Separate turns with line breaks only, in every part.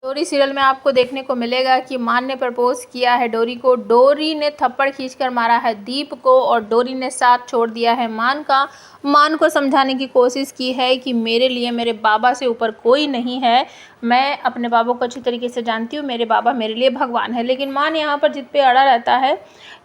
डोरी सीरियल में आपको देखने को मिलेगा कि मान ने प्रपोज किया है डोरी को, डोरी ने थप्पड़ खींचकर मारा है दीप को और डोरी ने साथ छोड़ दिया है मान का। मान को समझाने की कोशिश की है कि मेरे लिए मेरे बाबा से ऊपर कोई नहीं है, मैं अपने बाबा को अच्छी तरीके से जानती हूँ, मेरे बाबा मेरे लिए भगवान है। लेकिन मान यहाँ पर जिद पे अड़ा रहता है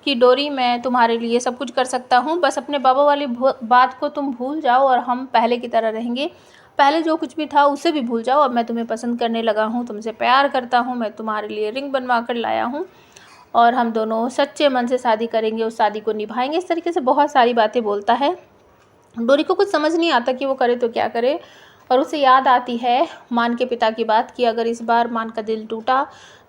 कि डोरी मैं तुम्हारे लिए सब कुछ कर सकता हूँ, बस अपने बाबा वाली बात को तुम भूल जाओ और हम पहले की तरह रहेंगे, पहले जो कुछ भी था उसे भी भूल जाओ, अब मैं तुम्हें पसंद करने लगा हूँ, तुमसे प्यार करता हूँ, मैं तुम्हारे लिए रिंग बनवा कर लाया हूँ और हम दोनों सच्चे मन से शादी करेंगे, उस शादी को निभाएंगे। इस तरीके से बहुत सारी बातें बोलता है। डोरी को कुछ समझ नहीं आता कि वो करे तो क्या करे और उसे याद आती है मान के पिता की बात कि अगर इस बार मान का दिल टूटा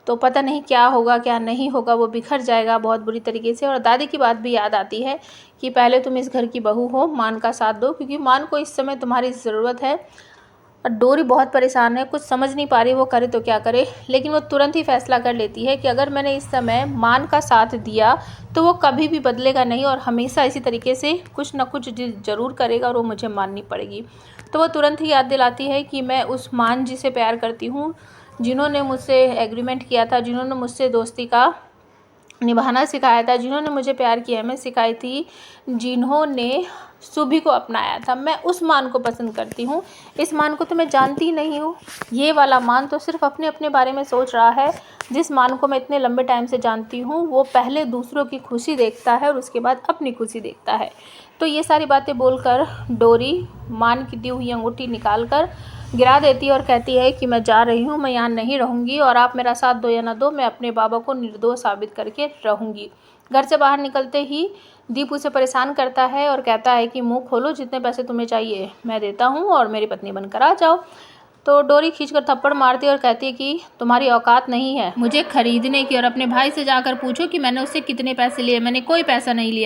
तो पता नहीं क्या होगा क्या नहीं होगा, वो बिखर जाएगा बहुत बुरी तरीके से। और दादी की बात भी याद आती है कि पहले तुम इस घर की बहू हो, मान का साथ दो क्योंकि मान को इस समय तुम्हारी ज़रूरत है। और डोरी बहुत परेशान है, कुछ समझ नहीं पा रही वो करे तो क्या करे, लेकिन वो तुरंत ही फैसला कर लेती है कि अगर मैंने इस समय मान का साथ दिया तो वो कभी भी बदलेगा नहीं और हमेशा इसी तरीके से कुछ ना कुछ ज़रूर करेगा और वो मुझे माननी पड़ेगी। तो वो तुरंत ही याद दिलाती है कि मैं उस मान जी से प्यार करती हूँ जिन्होंने मुझसे एग्रीमेंट किया था, जिन्होंने मुझसे दोस्ती का निभाना सिखाया था, जिन्होंने मुझे प्यार की अहमियत सिखाई थी, जिन्होंने सुभी को अपनाया था, मैं उस मान को पसंद करती हूँ। इस मान को तो मैं जानती ही नहीं हूँ, ये वाला मान तो सिर्फ अपने अपने बारे में सोच रहा है। जिस मान को मैं इतने लंबे टाइम से जानती हूँ वो पहले दूसरों की खुशी देखता है और उसके बाद अपनी खुशी देखता है। तो ये सारी बातें बोलकर डोरी मान की दी हुई अंगूठी निकाल कर गिरा देती है और कहती है कि मैं जा रही हूँ, मैं यहाँ नहीं रहूँगी और आप मेरा साथ दो या ना दो, मैं अपने बाबा को निर्दोष साबित करके रहूँगी। घर से बाहर निकलते ही दीप उसे परेशान करता है और कहता है कि मुंह खोलो, जितने पैसे तुम्हें चाहिए मैं देता हूँ और मेरी पत्नी बनकर आ जाओ। तो डोरी खींचकर थप्पड़ मारती है और कहती है कि तुम्हारी औकात नहीं है मुझे खरीदने की, और अपने भाई से जाकर पूछो कि मैंने उससे कितने पैसे लिए, मैंने कोई पैसा नहीं लिया।